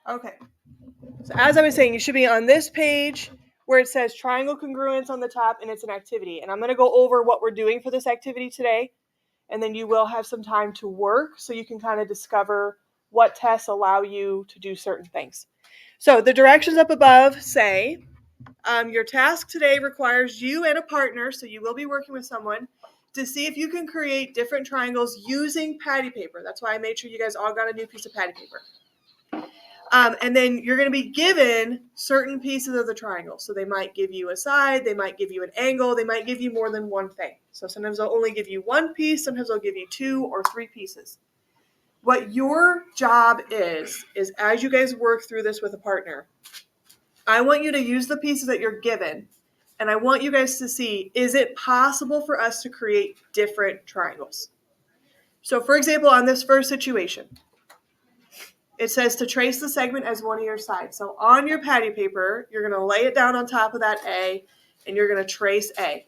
Okay. So as I was saying, you should be on this page where it says triangle congruence on the top, and it's an activity. And I'm going to go over what we're doing for this activity today, and then you will have some time to work so you can kind of discover what tests allow you to do certain things. So the directions up above say, your task today requires you and a partner, so you will be working with someone, to see if you can create different triangles using patty paper. That's why I made sure you guys all got a new piece of patty paper. And then you're going to be given certain pieces of the triangle. So they might give you a side, they might give you an angle, they might give you more than one thing. So sometimes they'll only give you one piece, sometimes they'll give you 2 or 3 pieces. What your job is as you guys work through this with a partner, I want you to use the pieces that you're given, and I want you guys to see, is it possible for us to create different triangles? So for example, on this first situation, it says to trace the segment as one of your sides. So on your patty paper, you're going to lay it down on top of that A, and you're going to trace A.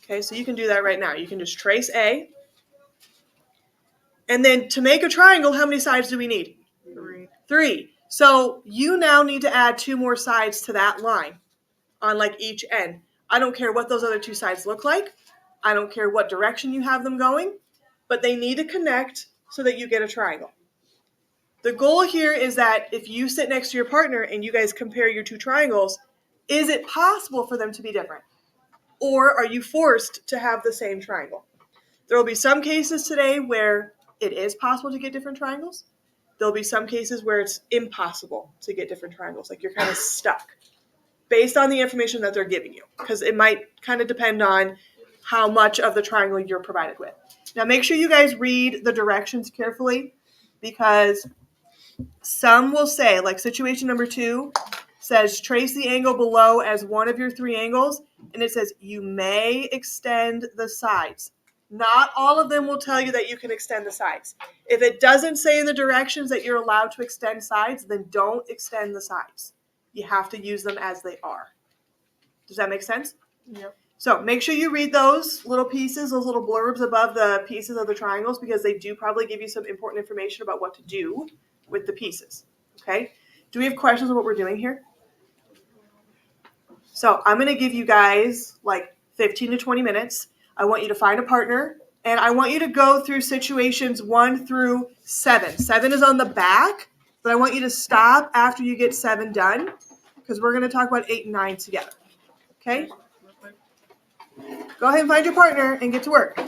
Okay, so you can do that right now. You can just trace A. And then to make a triangle, how many sides do we need? 3. So you now need to add 2 more sides to that line on like each end. I don't care what those other 2 sides look like. I don't care what direction you have them going, but they need to connect so that you get a triangle. The goal here is that if you sit next to your partner and you guys compare your 2 triangles, is it possible for them to be different? Or are you forced to have the same triangle? There will be some cases today where it is possible to get different triangles. There'll be some cases where it's impossible to get different triangles, like you're kind of stuck based on the information that they're giving you, because it might kind of depend on how much of the triangle you're provided with. Now make sure you guys read the directions carefully, because some will say, like situation number 2 says trace the angle below as one of your 3 angles, and it says you may extend the sides. Not all of them will tell you that you can extend the sides. If it doesn't say in the directions that you're allowed to extend sides, then don't extend the sides. You have to use them as they are. Does that make sense? Yep. So make sure you read those little pieces, those little blurbs above the pieces of the triangles, because they do probably give you some important information about what to do with the pieces. Okay? Do we have questions on what we're doing here? So I'm going to give you guys like 15 to 20 minutes. I want you to find a partner, and I want you to go through situations 1 through 7. 7 is on the back, but I want you to stop after you get 7 done, because we're going to talk about 8 and 9 together. Okay? Go ahead and find your partner and get to work.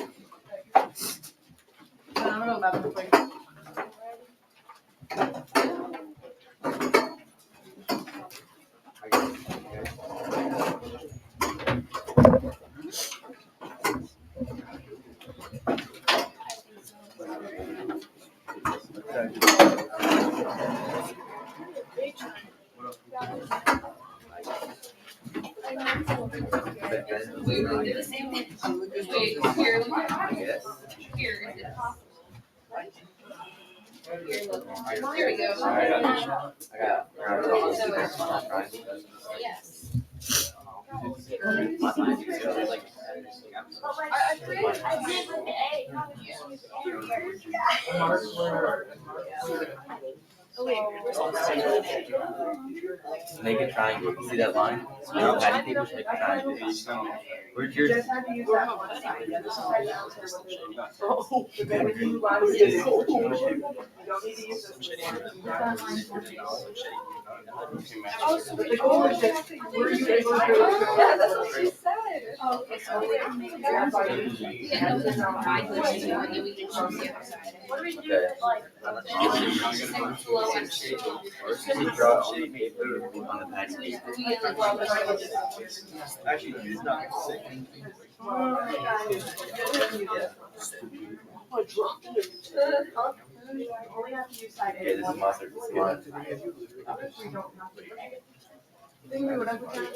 Here we go. Yes. Make a triangle. See that line? Patty paper, make a triangle. Where's yours? Just have to use that one side. The other side is but then when you move on to the situation, you don't need to use this one. But the goal is just were you able to Yeah, that's what she said. Oh, okay, so we can make it. What do we do with like? Draw on the paper on the patty paper. Actually, it's not. Okay, this is mustard.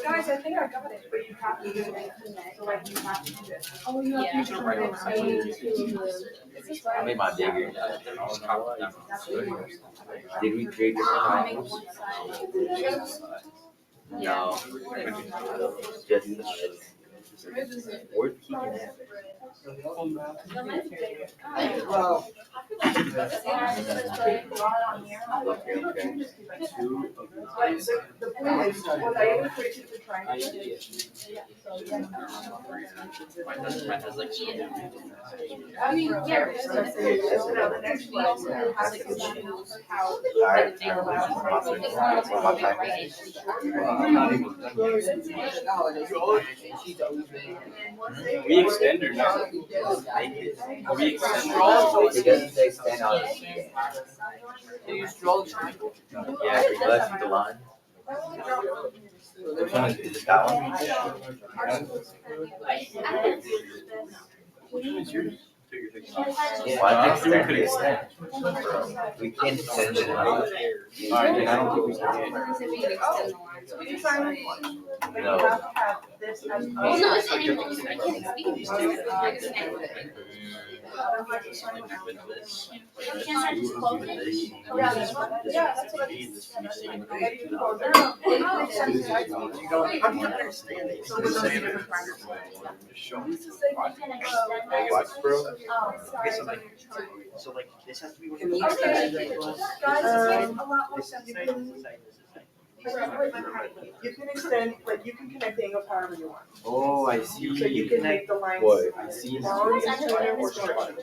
Guys, I think I got it. But you have to do it. So like you have to do this. Oh, you have to I made my bigger. Did we create this triangles? No. Just Or he can have. We extend or not? We extend. It doesn't say stand on it. Do you draw the triangle? Yeah, if you left the line. Which one is it? That one? Why I think we could extend it? extend. We can't extend it. Alright, then I don't think we can. No. Oh, no, it's anyone. I can't speak. What, bro? So like this has to be. Can you extend it? You can extend, like you can connect the angles however you want. Oh, I see. So you can make the lines What? I see. long and shorter or shorter.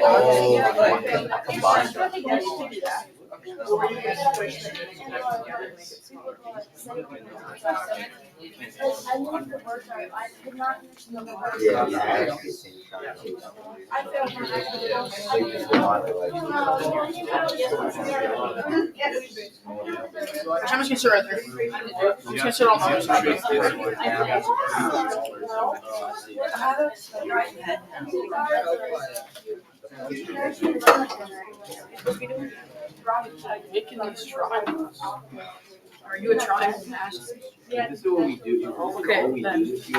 Oh, combined. Yes, you can do that. Or you can switch them and make it smaller. Yeah, yeah, actually, it's in triangle. So you just want to like. I'm just gonna sit right there. I'm just gonna sit on my other side. Making these triangles. Are you a triangle master? This is what we do. Okay, All we then. do is This is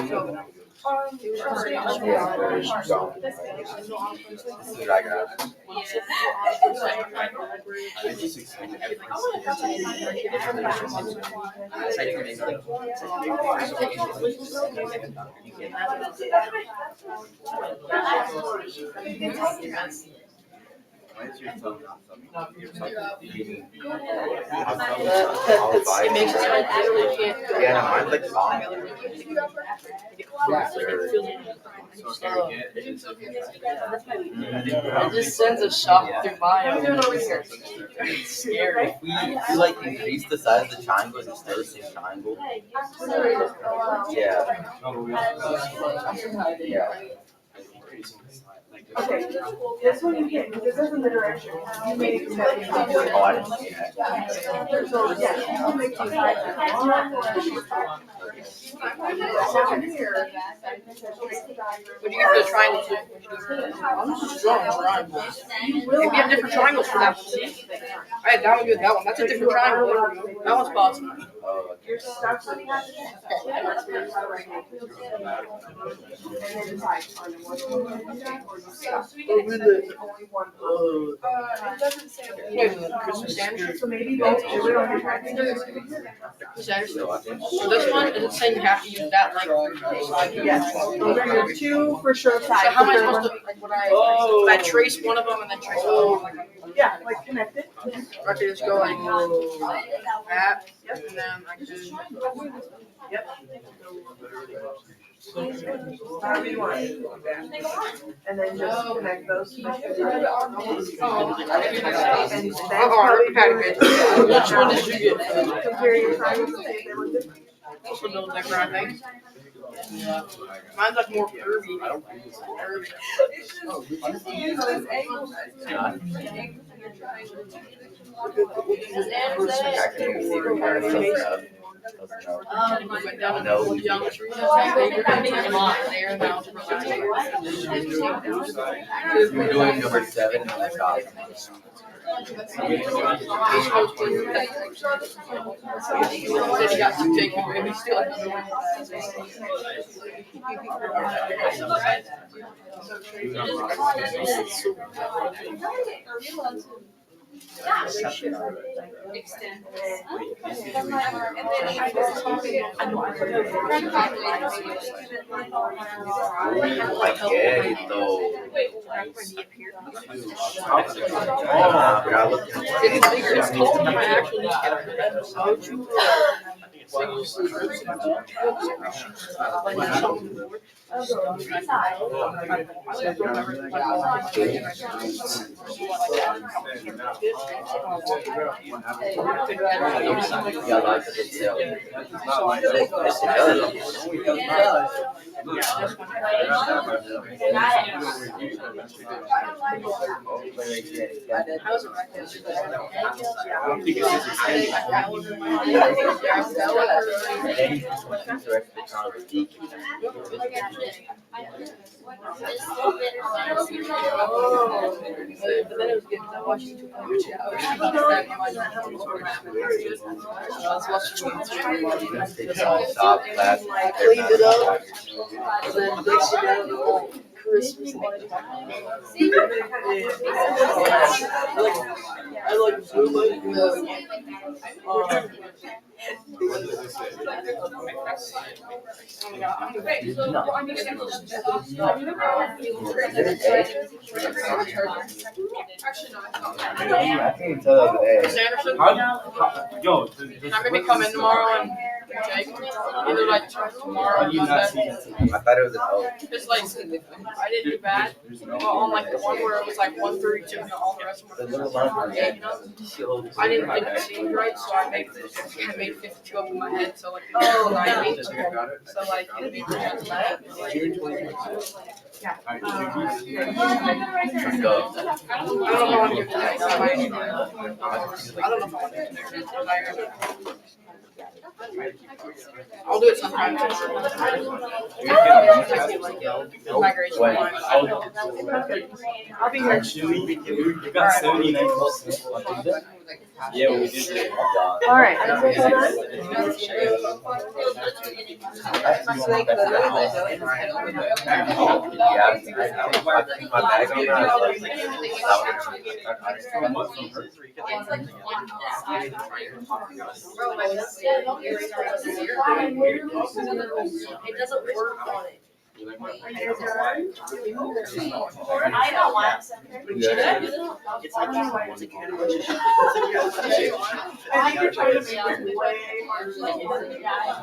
what I got. I just extend everything. When's your tongue? It makes it so I literally can't. Yeah, no, mine's like long. It just sends a shock through my It's scary. If we like increase the size of the triangles and still the same triangle. Yeah. Yeah. Okay, this one you can't, because this isn't the direction. You made it. Oh, I didn't see that. So, yeah, you can make two sides. Here. What'd you get for the triangle too? I'm just drawing triangles. Maybe you have different triangles for that one. See? Alright, that one good. That one. That's a different triangle. That one's possible. Oh, You're stuck with that. And then decide on the one. Wait, Christmas Anderson. So maybe both do it on your triangle. Christmas Anderson. So this one is it saying you have to use that like side? Yes, those are your two for sure sides. So how am I supposed to like would I trace one of them and then trace the other one? Yeah, like connect it. Or I could just go like that and then I could just Yep. However you want. And then just connect those. And that's Which one did you get? Compare your triangles to see if they look different. Also those different, I think. Mine's like more curvy. Curvy. I can't even see the part of Went down to the geometry. There now. You're doing number 7 on the top. You got to take it, maybe still have Extend. I get it though. It's cold in my actual newspaper. Yeah, like the detail. But then it was good because I watched YouTube for 2 hours. I was watching YouTube. Stop class. I cleaned it up and then mixed it out with Christmas. I like blue light with I can't tell the other day. Sanderson. Yo, I'm gonna come in tomorrow and take either like tomorrow or Monday. I thought it was an O. Just like I didn't do bad on like the one where it was like 132 and all the rest of The them little were line. 8, you know? I didn't see it right, so I made 52 up in my head, so like 90. So like it made me have to laugh. Let's go. I don't know how I'm gonna do that. I don't know if I want to do that. I'll do it sometime. Migration When? line. I'll be here. you got 79 votes. Yeah, we did it. All right. Yeah, I put my bag on that. I was It doesn't work on it. I don't want some. It's like I think you're trying to make it way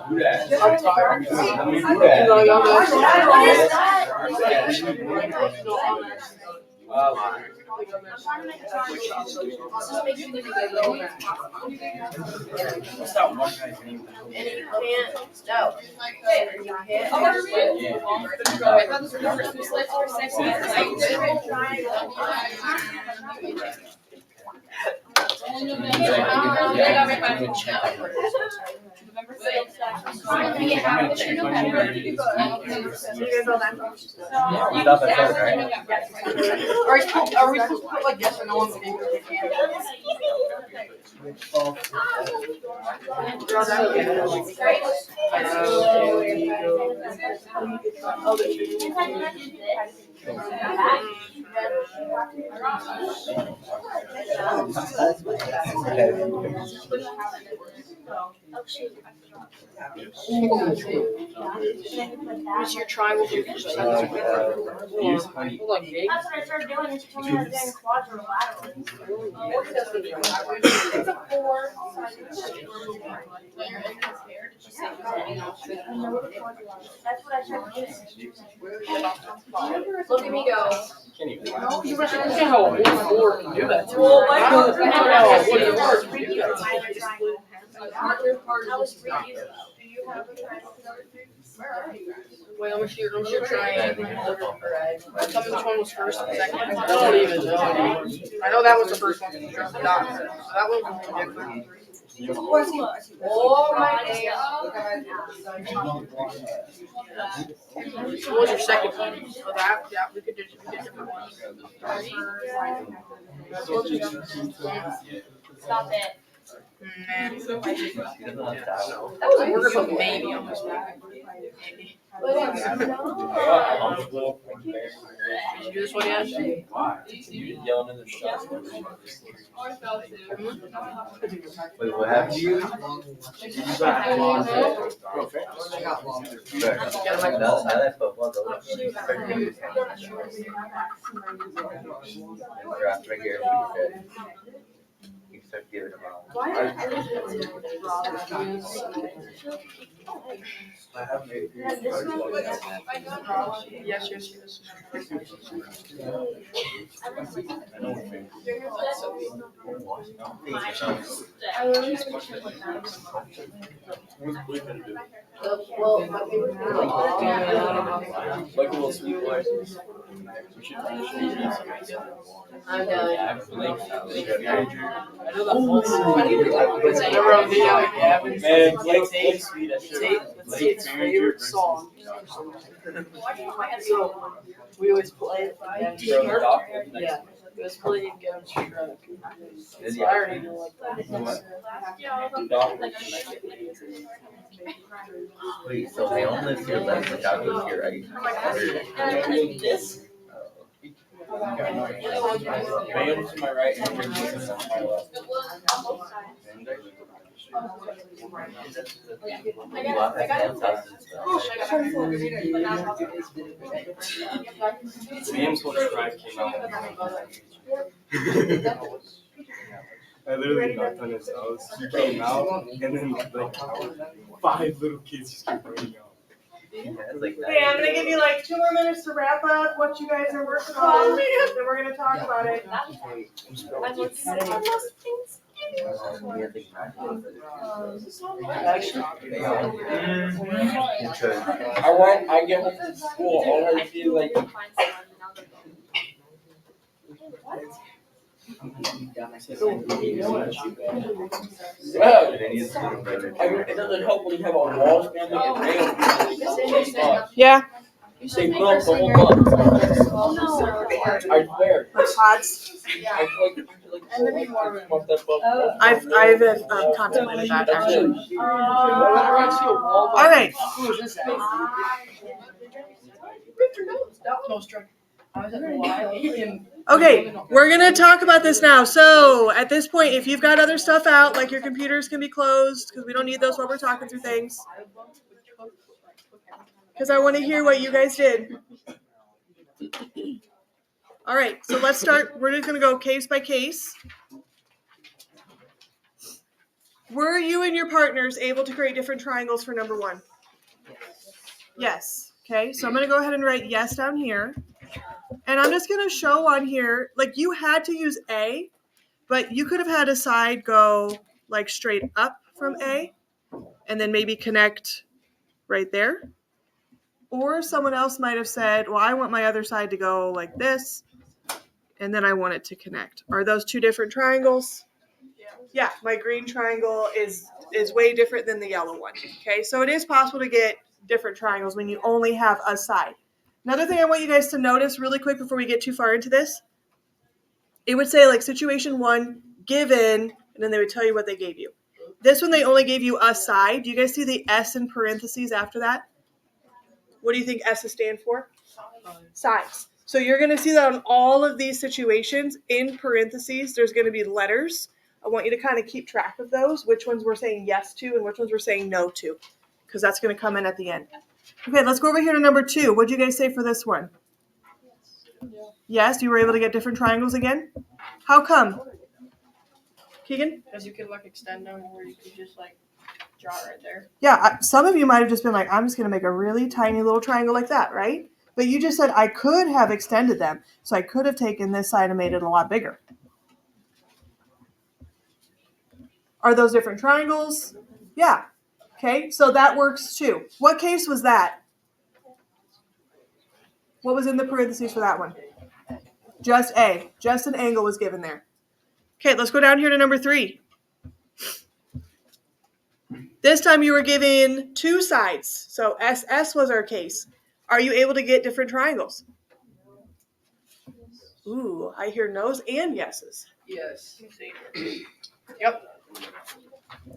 Do that. I'm tired. Do What's that one guy's name? Are we supposed to put like yes or no on the game? What's your triangle? Use honey. Hold on, Jake. That's what I started doing. Is when I was doing quadrilateral. It's a 4-sided. That's what I started doing. Look at me go. Can't even. You see how a wood floor can do that to Well, I don't know how a wood floor can do that to I was reading. Do you have a triangle? Wait, I'm gonna shoot triangle. Tell me which one was first and second. I don't even know. I know that was the first one. So that one was different. Oh my What was your second one? Oh, that? Yeah, we did different ones. Stop it. Man. He doesn't have to. That was a word of a maybe on this one. Did you do this one yet? You yelling in the shop. Wait, what happened to you? Now that football's over. Draft right here. You start giving them out. Yes, yes, yes. Like a little sweet license. We should finish these. I'm done. Yeah, Blake Manager. I know that whole Remember on the Man, Blake's sweet. That shit. Blake Tate's Manager favorite versus song. So we always play it. Yeah. It was playing against Shrek. So I already know like Wait, so they only live here, like, without those here, right? Bam to my right and Jim to my left. You walk past Sam's house and stuff. Sam's whole tribe came out. I literally knocked on his house. He came out, and then like 5 little kids just kept running out. Yeah, it's like Okay, I'm gonna give you like 2 more minutes to wrap up what you guys are working on, then we're gonna talk about it. I get home from school, all I feel like. Yeah, it doesn't help when you have a Walsh family and Rams family. Yeah. They put up the whole month. I swear. Like pods. I feel like 6 months that buff. I've contemplated that actually. All right. Okay, we're gonna talk about this now. So at this point, if you've got other stuff out, like your computers can be closed because we don't need those while we're talking through things. Because I want to hear what you guys did. All right, so let's start. We're just gonna go case by case. Were you and your partners able to create different triangles for number 1? Yes. Okay, so I'm gonna go ahead and write yes down here. And I'm just going to show on here, like you had to use A, but you could have had a side go like straight up from A and then maybe connect right there. Or someone else might have said, well, I want my other side to go like this, and then I want it to connect. Are those 2 different triangles? Yeah, my green triangle is way different than the yellow one. Okay, so it is possible to get different triangles when you only have a side. Another thing I want you guys to notice really quick before we get too far into this, it would say like situation 1, given, and then they would tell you what they gave you. This one, they only gave you a side. Do you guys see the S in parentheses after that? What do you think S's stand for? Sides. So you're going to see that on all of these situations, in parentheses, there's going to be letters. I want you to kind of keep track of those, which ones we're saying yes to and which ones we're saying no to, because that's going to come in at the end. Okay, let's go over here to number 2. What did you guys say for this one? Yes, you were able to get different triangles again? How come? Keegan? Because you could like extend them or you could just like draw it right there. Yeah, some of you might have just been like, I'm just going to make a really tiny little triangle like that, right? But you just said I could have extended them, so I could have taken this side and made it a lot bigger. Are those different triangles? Yeah. Okay, so that works too. What case was that? What was in the parentheses for that one? Just A. Just an angle was given there. Okay, let's go down here to number 3. This time you were given 2 sides. So SS was our case. Are you able to get different triangles? Ooh, I hear no's and yeses. Yes. Yep.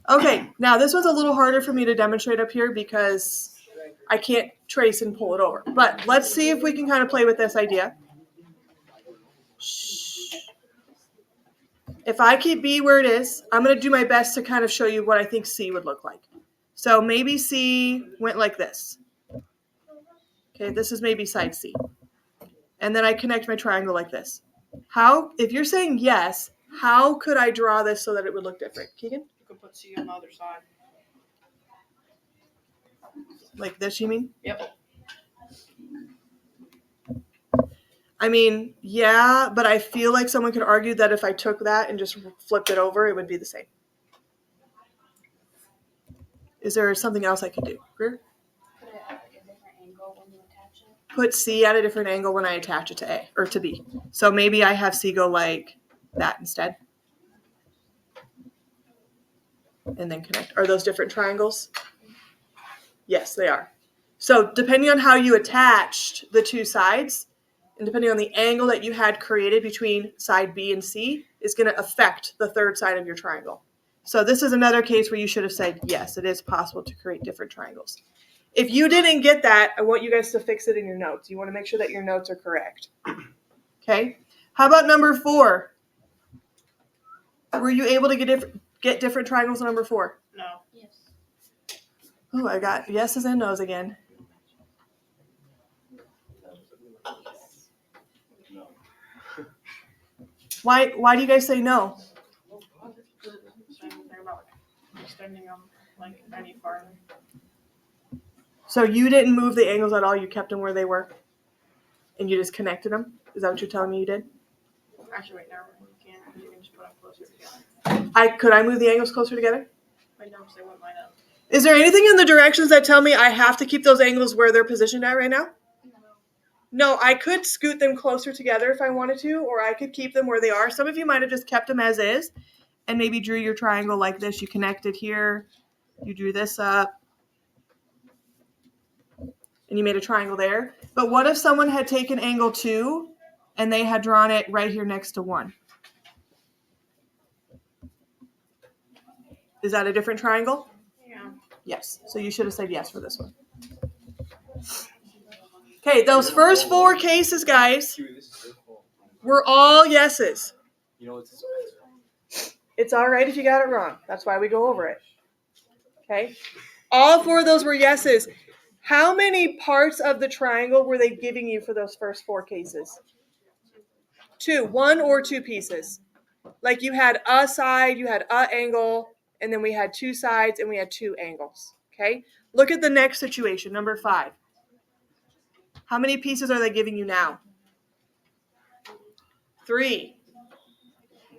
Okay, now this was a little harder for me to demonstrate up here because I can't trace and pull it over. But let's see if we can kind of play with this idea. If I keep B where it is, I'm going to do my best to kind of show you what I think C would look like. So maybe C went like this. Okay, this is maybe side C. And then I connect my triangle like this. How, if you're saying yes, how could I draw this so that it would look different? Keegan? You can put C on the other side. Like this, you mean? Yep. I mean, yeah, but I feel like someone could argue that if I took that and just flipped it over, it would be the same. Is there something else I could do? Greer? Put it at a different angle when you attach it. Put C at a different angle when I attach it to A or to B. So maybe I have C go like that instead. And then connect. Are those different triangles? Yes, they are. So depending on how you attached the two sides, and depending on the angle that you had created between side B and C, is going to affect the third side of your triangle. So this is another case where you should have said, yes, it is possible to create different triangles. If you didn't get that, I want you guys to fix it in your notes. You want to make sure that your notes are correct. Okay? How about number 4? Were you able to get different triangles on number 4? No. Yes. Oh, I got yeses and nos again. Why do you guys say no? Anything about extending them like any farther. So you didn't move the angles at all, you kept them where they were? And you just connected them? Is that what you're telling me you did? Actually, wait, never mind. You can't. You can just put them closer together. Could I move the angles closer together? My notes, they won't line up. Is there anything in the directions that tell me I have to keep those angles where they're positioned at right now? No, I could scoot them closer together if I wanted to, or I could keep them where they are. Some of you might have just kept them as is and maybe drew your triangle like this. You connected here, you drew this up, and you made a triangle there. But what if someone had taken angle 2 and they had drawn it right here next to 1? Is that a different triangle? Yeah. Yes. So you should have said yes for this one. Okay, those first 4 cases, guys, were all yeses. You know what's It's all right if you got it wrong. That's why we go over it. Okay? All 4 of those were yeses. How many parts of the triangle were they giving you for those first 4 cases? 2, 1 or 2 pieces. Like you had a side, you had a angle, and then we had 2 sides and we had 2 angles. Okay? Look at the next situation, number 5. How many pieces are they giving you now? 3.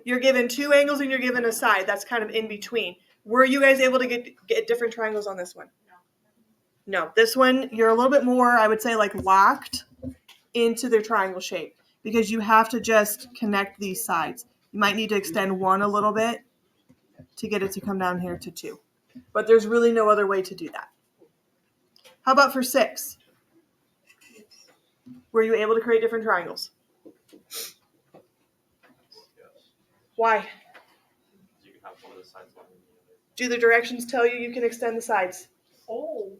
You're given 2 angles and you're given a side. That's kind of in between. Were you guys able to get different triangles on this one? No. This one, you're a little bit more, I would say, like locked into their triangle shape because you have to just connect these sides. You might need to extend 1 a little bit to get it to come down here to 2. But there's really no other way to do that. How about for 6? Were you able to create different triangles? Why? You can have one of the sides longer than the other. Do the directions tell you can extend the sides? Oh.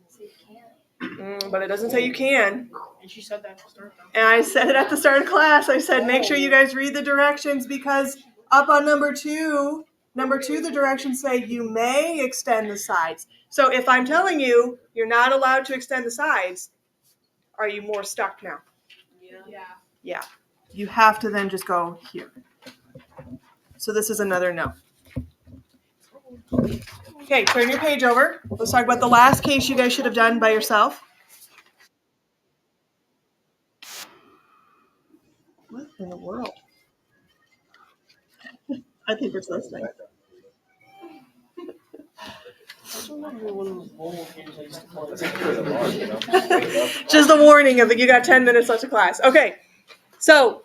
So you can't. But it doesn't say you can. And she said that to start though. And I said it at the start of class. I said, make sure you guys read the directions because up on number 2, the directions say you may extend the sides. So if I'm telling you you're not allowed to extend the sides, are you more stuck now? Yeah. Yeah. You have to then just go here. So this is another no. Okay, turn your page over. Let's talk about the last case you guys should have done by yourself. What in the world? I think it's listening. Just a warning of it. You got 10 minutes left of class. Okay, so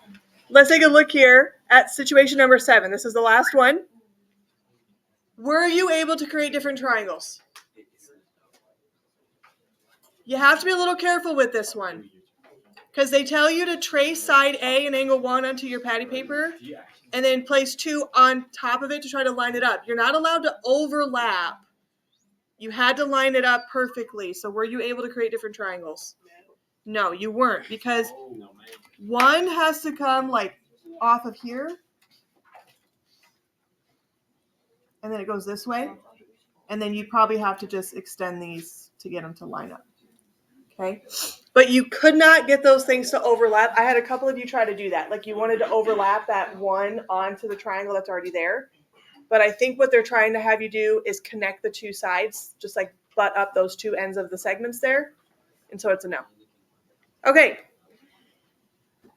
let's take a look here at situation number 7. This is the last one. Were you able to create different triangles? You have to be a little careful with this one because they tell you to trace side A and angle 1 onto your patty paper and then place 2 on top of it to try to line it up. You're not allowed to overlap. You had to line it up perfectly. So were you able to create different triangles? No, you weren't, because one has to come like off of here, and then it goes this way, and then you probably have to just extend these to get them to line up. Okay, but you could not get those things to overlap. I had a couple of you try to do that, like you wanted to overlap that one onto the triangle that's already there. But I think what they're trying to have you do is connect the two sides, just like butt up those two ends of the segments there, and so it's a no. Okay.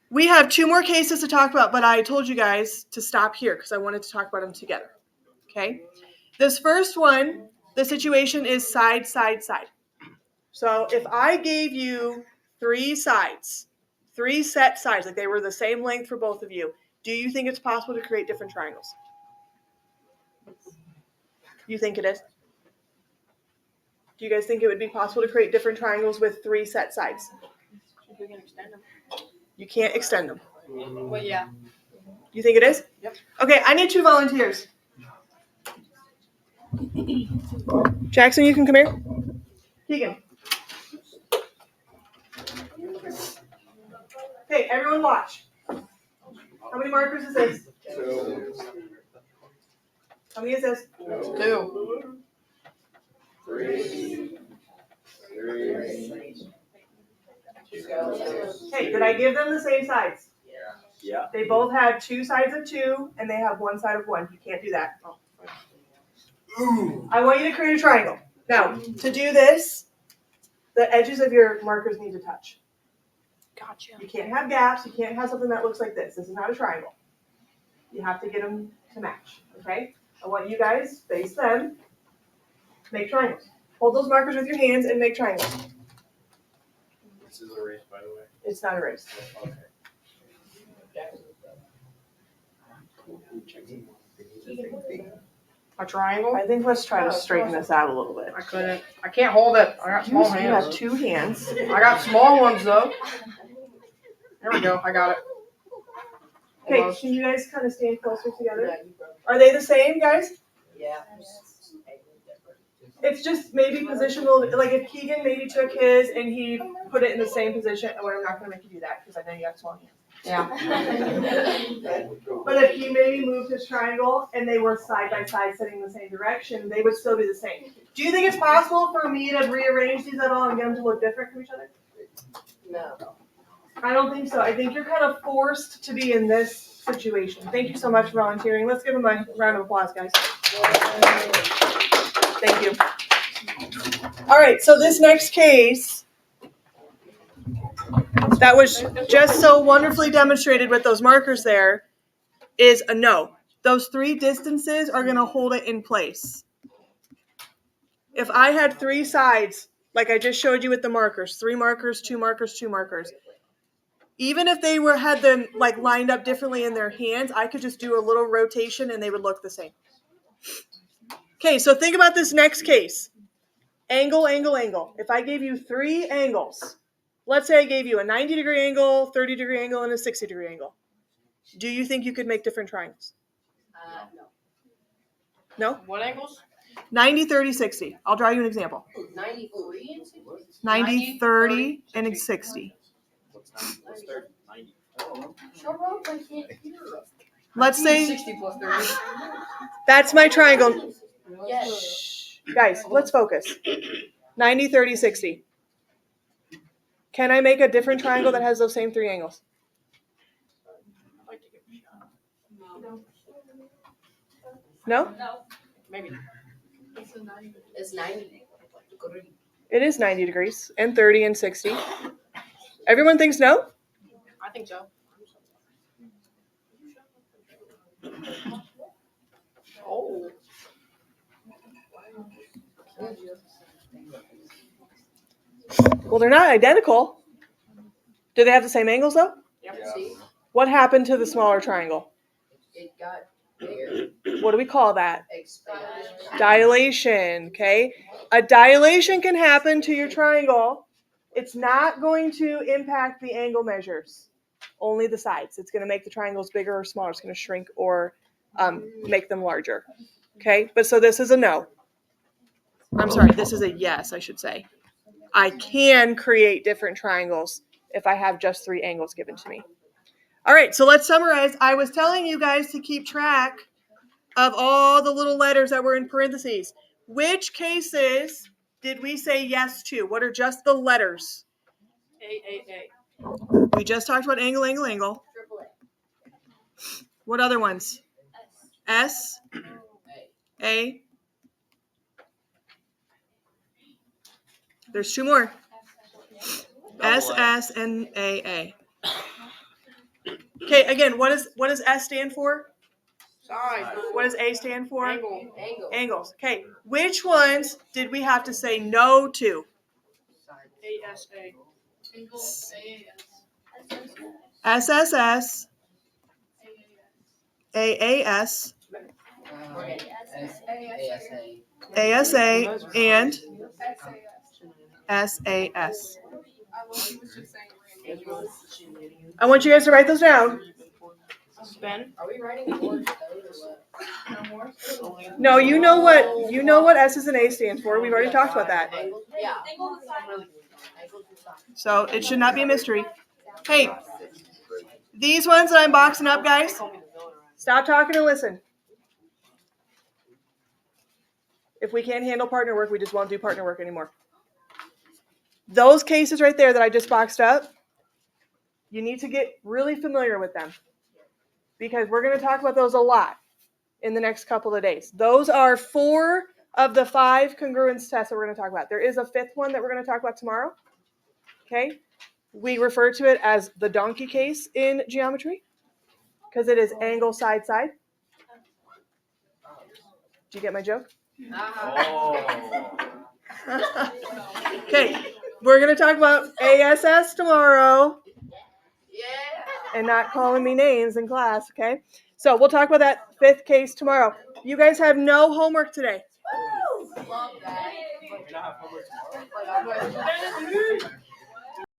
We have two more cases to talk about, but I told you guys to stop here because I wanted to talk about them together. Okay? This first one, the situation is side, side, side. So if I gave you three sides, three set sides, like they were the same length for both of you, do you think it's possible to create different triangles? You think it is? Do you guys think it would be possible to create different triangles with three set sides? If we can extend them. You can't extend them. Well, yeah. You think it is? Yep. Okay, I need 2 volunteers. Jackson, you can come here. Keegan. Okay, everyone watch. How many markers is this? 2. How many is this? 2. 3. Hey, did I give them the same sides? Yeah. They both have 2 sides of 2, and they have 1 side of 1. You can't do that. I want you to create a triangle. Now, to do this, the edges of your markers need to touch. Gotcha. You can't have gaps. You can't have something that looks like this. This is not a triangle. You have to get them to match, okay? I want you guys, face them, make triangles. Hold those markers with your hands and make triangles. This is erased, by the way. It's not erased. Okay. A triangle? I think let's try to straighten this out a little bit. I couldn't. I can't hold it. I got small You have hands. 2 hands. I got small ones though. There we go. I got it. Okay, Almost. can you guys kind of stand closer together? Are they the same, guys? Yeah. It's just maybe positional. Like if Keegan maybe took his and he put it in the same position, well, I'm not going to make you do that because I know you have small hands. Yeah. But if he maybe moved his triangle and they were side by side sitting in the same direction, they would still be the same. Do you think it's possible for me to rearrange these at all and get them to look different from each other? No. I don't think so. I think you're kind of forced to be in this situation. Thank you so much for volunteering. Let's give them a round of applause, guys. Thank you. All right, so this next case that was just so wonderfully demonstrated with those markers there is a no. Those 3 distances are going to hold it in place. If I had 3 sides, like I just showed you with the markers, 3 markers, 2 markers, 2 markers, even if they had them like lined up differently in their hands, I could just do a little rotation and they would look the same. Okay, so think about this next case. Angle, angle, angle. If I gave you 3 angles, let's say I gave you a 90-degree angle, 30-degree angle, and a 60-degree angle. Do you think you could make different triangles? No. No? What angles? 90, 30, 60. I'll draw you an example. 93 and 60? 90, 30, and 60. What's 30? 90. Shut up, I can't hear. Let's say 60 plus 30. that's my triangle. Yes. Shh. Guys, let's focus. 90, 30, 60. Can I make a different triangle that has those same 3 angles? I'd like to give it a shot. No? Maybe. It's 90. It is 90 degrees and 30 and 60. Everyone thinks no? I think so. Oh. Well, they're not identical. Do they have the same angles though? Yep. See? What happened to the smaller triangle? It got bigger. What do we call that? Expanded. Dilation, okay? A dilation can happen to your triangle. It's not going to impact the angle measures, only the sides. It's going to make the triangles bigger or smaller. It's going to shrink or make them larger, okay? But so this is a no. I'm sorry, this is a yes, I should say. I can create different triangles if I have just 3 angles given to me. All right, so let's summarize. I was telling you guys to keep track of all the little letters that were in parentheses. Which cases did we say yes to? What are just the letters? A. We just talked about angle, angle, angle. Triple A. What other ones? S, A. There's 2 more. S, S, and A. Okay, again, what does S stand for? Side. What does A stand for? Angle. Angle. Angles. Okay, which ones did we have to say no to? ASA. SSS, AAS, ASA, and SAS. I want you guys to write those down. Spin. Are we writing more those or what? No, you know what S's and A stand for. We've already talked about that. Angle? Yeah. So it should not be a mystery. Hey, these ones that I'm boxing up, guys, stop talking and listen. If we can't handle partner work, we just won't do partner work anymore. Those cases right there that I just boxed up, you need to get really familiar with them because we're going to talk about those a lot in the next couple of days. Those are 4 of the 5 congruence tests that we're going to talk about. There is a 5th one that we're going to talk about tomorrow. Okay? We refer to it as the donkey case in geometry because it is angle, side, side. Did you get my joke? Okay, we're going to talk about ASS tomorrow. Yeah. And not calling me names in class, okay? So we'll talk about that 5th case tomorrow. You guys have no homework today. Woo! Love that. We don't have homework tomorrow.